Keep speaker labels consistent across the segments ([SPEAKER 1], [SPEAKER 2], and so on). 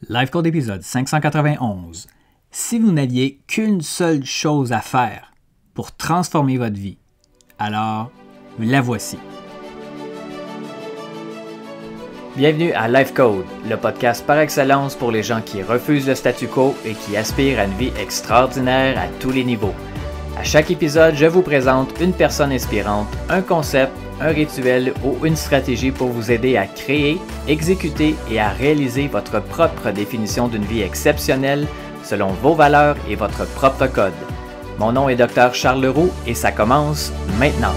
[SPEAKER 1] Life Code épisode 591. Si vous n'aviez qu'une seule chose à faire pour transformer votre vie, alors la voici.
[SPEAKER 2] Bienvenue à Life Code, le podcast par excellence pour les gens qui refusent le statu quo et qui aspirent à une vie extraordinaire à tous les niveaux. À chaque épisode, je vous présente une personne inspirante, un concept, un rituel ou une stratégie pour vous aider à créer, exécuter et à réaliser votre propre définition d'une vie exceptionnelle selon vos valeurs et votre propre code. Mon nom est Dr. Charles Leroux et ça commence maintenant.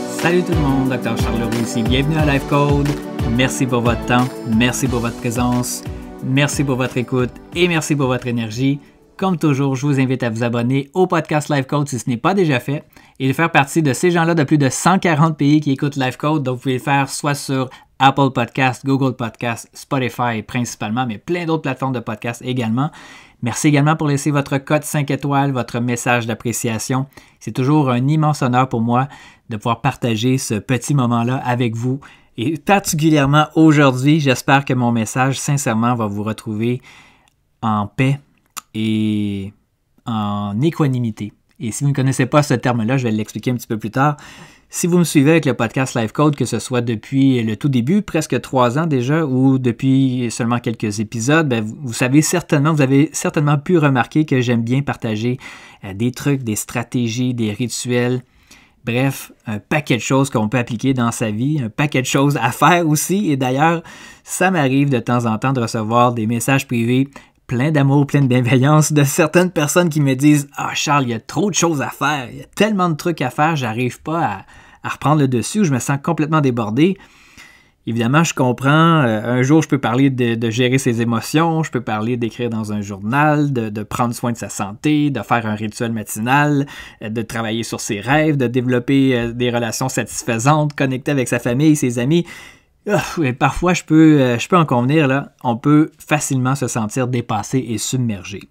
[SPEAKER 1] Salut tout le monde, Dr. Charles Leroux ici. Bienvenue à Life Code. Merci pour votre temps, merci pour votre présence, merci pour votre écoute et merci pour votre énergie. Comme toujours, je vous invite à vous abonner au podcast Life Code si ce n'est pas déjà fait et de faire partie de ces gens-là de plus de 140 pays qui écoutent Life Code. Donc, vous pouvez le faire soit sur Apple Podcasts, Google Podcasts, Spotify principalement, mais plein d'autres plateformes de podcasts également. Merci également pour laisser votre cote 5 étoiles, votre message d'appréciation. C'est toujours un immense honneur pour moi de pouvoir partager ce petit moment-là avec vous. Et particulièrement aujourd'hui, j'espère que mon message, sincèrement, va vous retrouver en paix et en équanimité. Et si vous ne connaissez pas ce terme-là, je vais l'expliquer un petit peu plus tard. Si vous me suivez avec le podcast Life Code, que ce soit depuis le tout début, presque 3 ans déjà, ou depuis seulement quelques épisodes, vous avez certainement pu remarquer que j'aime bien partager des trucs, des stratégies, des rituels, bref, un paquet de choses qu'on peut appliquer dans sa vie, un paquet de choses à faire aussi. Et d'ailleurs, ça m'arrive de temps en temps de recevoir des messages privés plein d'amour, plein de bienveillance de certaines personnes qui me disent « Ah Charles, il y a trop de choses à faire, il y a tellement de trucs à faire, j'arrive pas à reprendre le dessus, je me sens complètement débordé. » Évidemment, je comprends, un jour je peux parler de gérer ses émotions, je peux parler d'écrire dans un journal, de prendre soin de sa santé, de faire un rituel matinal, de travailler sur ses rêves, de développer des relations satisfaisantes, connecter avec sa famille, ses amis. Et parfois, je peux en convenir, là, on peut facilement se sentir dépassé et submergé.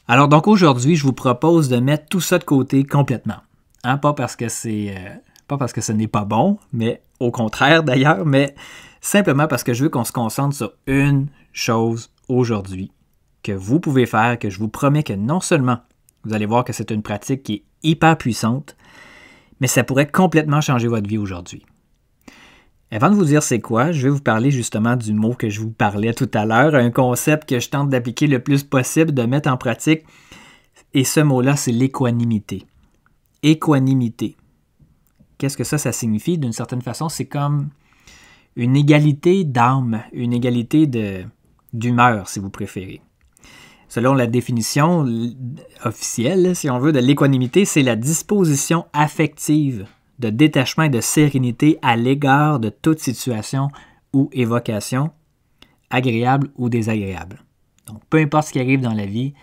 [SPEAKER 1] Alors donc aujourd'hui, je vous propose de mettre tout ça de côté complètement. Pas parce que ce n'est pas bon, mais au contraire d'ailleurs, mais simplement parce que je veux qu'on se concentre sur une chose aujourd'hui que vous pouvez faire, que je vous promets que non seulement vous allez voir que c'est une pratique qui est hyper puissante, mais ça pourrait complètement changer votre vie aujourd'hui. Avant de vous dire c'est quoi, je vais vous parler justement du mot que je vous parlais tout à l'heure, un concept que je tente d'appliquer le plus possible, de mettre en pratique. Et ce mot-là, c'est l'équanimité. Équanimité. Qu'est-ce que ça signifie? D'une certaine façon, c'est comme une égalité d'âme, une égalité d'humeur, si vous préférez. Selon la définition officielle, si on veut, de l'équanimité, c'est la disposition affective de détachement et de sérénité à l'égard de toute situation ou évocation, agréable ou désagréable. Donc, peu importe ce qui arrive dans la vie,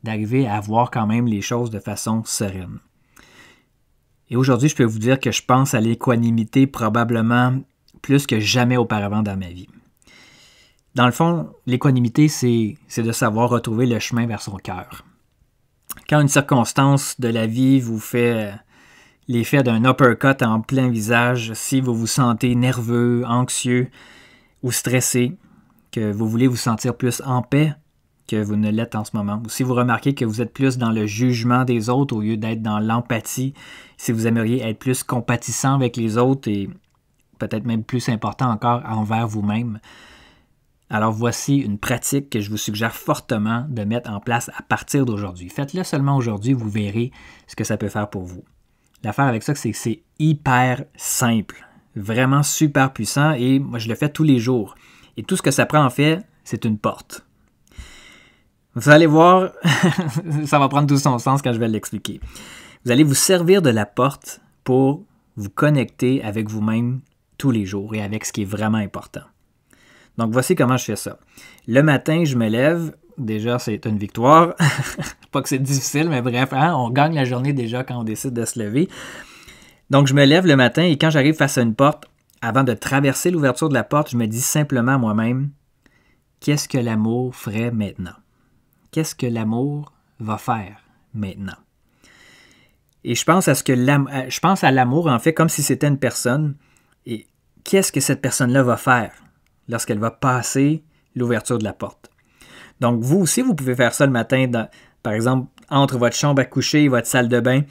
[SPEAKER 1] d'arriver à voir quand même les choses de façon sereine. Et aujourd'hui, je peux vous dire que je pense à l'équanimité probablement plus que jamais auparavant dans ma vie. Dans le fond, l'équanimité, c'est de savoir retrouver le chemin vers son cœur. Quand une circonstance de la vie vous fait l'effet d'un uppercut en plein visage, si vous vous sentez nerveux, anxieux ou stressé, que vous voulez vous sentir plus en paix que vous ne l'êtes en ce moment, ou si vous remarquez que vous êtes plus dans le jugement des autres au lieu d'être dans l'empathie, si vous aimeriez être plus compatissant avec les autres et peut-être même plus important encore envers vous-même, alors voici une pratique que je vous suggère fortement de mettre en place à partir d'aujourd'hui. Faites-le seulement aujourd'hui, vous verrez ce que ça peut faire pour vous. L'affaire avec ça, c'est que c'est hyper simple, vraiment super puissant et moi je le fais tous les jours. Et tout ce que ça prend en fait, c'est une porte. Vous allez voir, ça va prendre tout son sens quand je vais l'expliquer. Vous allez vous servir de la porte pour vous connecter avec vous-même tous les jours et avec ce qui est vraiment important. Donc voici comment je fais ça. Le matin, je me lève. Déjà, c'est une victoire. Pas que c'est difficile, mais bref, on gagne la journée déjà quand on décide de se lever. Donc, je me lève le matin et quand j'arrive face à une porte, avant de traverser l'ouverture de la porte, je me dis simplement à moi-même, qu'est-ce que l'amour ferait maintenant? Qu'est-ce que l'amour va faire maintenant? Et je pense à l'amour, en fait, comme si c'était une personne. Et qu'est-ce que cette personne-là va faire lorsqu'elle va passer l'ouverture de la porte. Donc, vous aussi, vous pouvez faire ça le matin, par exemple, entre votre chambre à coucher et votre salle de bain.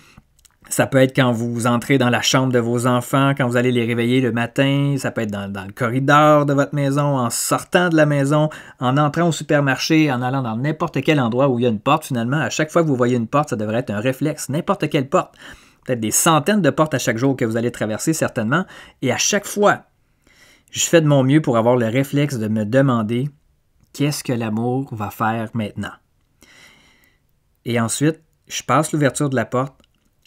[SPEAKER 1] Ça peut être quand vous entrez dans la chambre de vos enfants, quand vous allez les réveiller le matin. Ça peut être dans le corridor de votre maison, en sortant de la maison, en entrant au supermarché, en allant dans n'importe quel endroit où il y a une porte. Finalement, à chaque fois que vous voyez une porte, ça devrait être un réflexe. N'importe quelle porte. Peut-être des centaines de portes à chaque jour que vous allez traverser, certainement. Et à chaque fois, je fais de mon mieux pour avoir le réflexe de me demander qu'est-ce que l'amour va faire maintenant. Et ensuite, je passe l'ouverture de la porte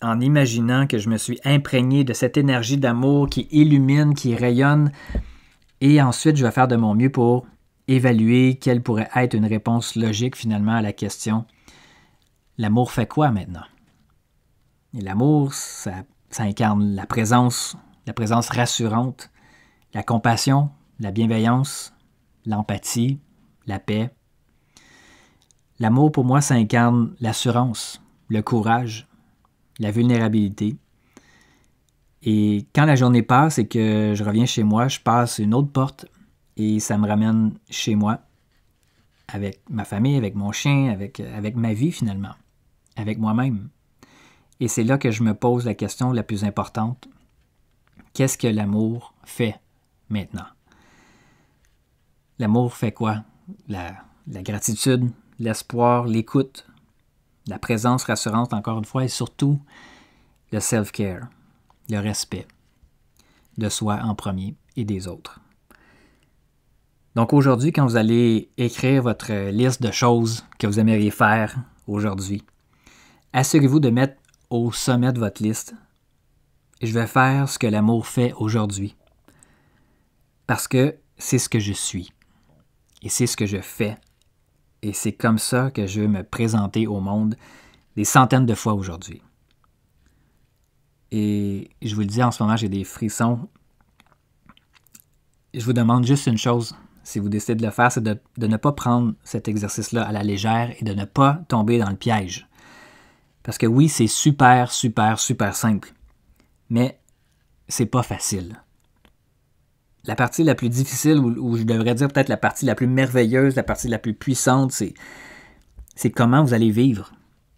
[SPEAKER 1] en imaginant que je me suis imprégné de cette énergie d'amour qui illumine, qui rayonne. Et ensuite, je vais faire de mon mieux pour évaluer quelle pourrait être une réponse logique finalement à la question « L'amour fait quoi maintenant? » Et l'amour, ça incarne la présence rassurante, la compassion, la bienveillance, l'empathie, la paix. L'amour, pour moi, ça incarne l'assurance, le courage, la vulnérabilité. Et quand la journée passe et que je reviens chez moi, je passe une autre porte et ça me ramène chez moi, avec ma famille, avec mon chien, avec ma vie finalement, avec moi-même. Et c'est là que je me pose la question la plus importante. Qu'est-ce que l'amour fait maintenant? L'amour fait quoi? La gratitude, l'espoir, l'écoute, la présence rassurante encore une fois et surtout le self-care, le respect de soi en premier et des autres. Donc aujourd'hui, quand vous allez écrire votre liste de choses que vous aimeriez faire aujourd'hui, assurez-vous de mettre au sommet de votre liste « Je vais faire ce que l'amour fait aujourd'hui. » Parce que c'est ce que je suis et c'est ce que je fais. Et c'est comme ça que je veux me présenter au monde des centaines de fois aujourd'hui. Et je vous le dis, en ce moment, j'ai des frissons. Je vous demande juste une chose, si vous décidez de le faire, c'est de ne pas prendre cet exercice-là à la légère et de ne pas tomber dans le piège. Parce que oui, c'est super, super, super simple. Mais c'est pas facile. La partie la plus difficile, ou je devrais dire peut-être la partie la plus merveilleuse, la partie la plus puissante, c'est comment vous allez vivre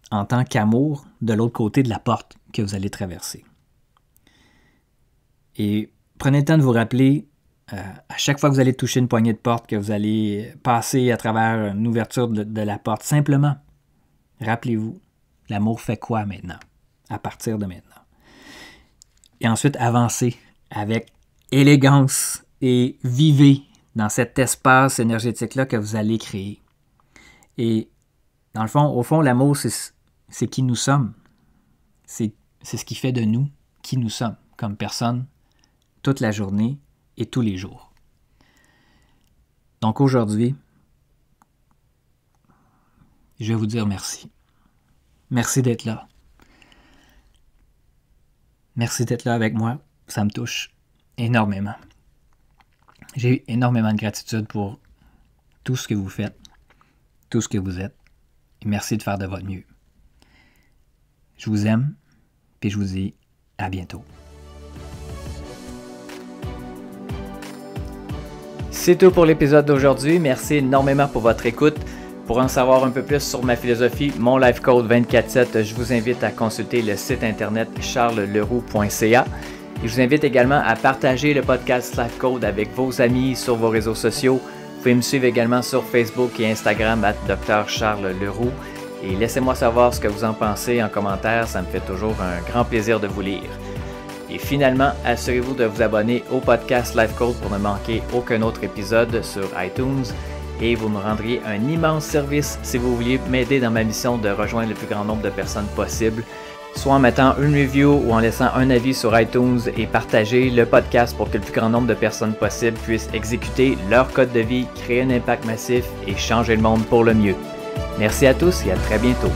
[SPEAKER 1] en tant qu'amour de l'autre côté de la porte que vous allez traverser. Et prenez le temps de vous rappeler, à chaque fois que vous allez toucher une poignée de porte, que vous allez passer à travers une ouverture de la porte, simplement, rappelez-vous, l'amour fait quoi maintenant, à partir de maintenant? Et ensuite, avancez avec élégance et vivez dans cet espace énergétique-là que vous allez créer. Et dans le fond, au fond, l'amour, c'est qui nous sommes. C'est ce qui fait de nous qui nous sommes comme personne toute la journée et tous les jours. Donc aujourd'hui, je vais vous dire merci. Merci d'être là. Merci d'être là avec moi. Ça me touche énormément. J'ai énormément de gratitude pour tout ce que vous faites, tout ce que vous êtes. Et merci de faire de votre mieux. Je vous aime, puis je vous dis à bientôt.
[SPEAKER 2] C'est tout pour l'épisode d'aujourd'hui. Merci énormément pour votre écoute. Pour en savoir un peu plus sur ma philosophie, mon Life Code 24/7, je vous invite à consulter le site internet charlesleroux.ca. Et je vous invite également à partager le podcast Life Code avec vos amis sur vos réseaux sociaux. Vous pouvez me suivre également sur Facebook et Instagram @Dr Charles Leroux. Et laissez-moi savoir ce que vous en pensez en commentaire, ça me fait toujours un grand plaisir de vous lire. Et finalement, assurez-vous de vous abonner au podcast Life Code pour ne manquer aucun autre épisode sur iTunes. Et vous me rendriez un immense service si vous vouliez m'aider dans ma mission de rejoindre le plus grand nombre de personnes possible, soit en mettant une review ou en laissant un avis sur iTunes et partager le podcast pour que le plus grand nombre de personnes possible puissent exécuter leur code de vie, créer un impact massif et changer le monde pour le mieux. Merci à tous et à très bientôt.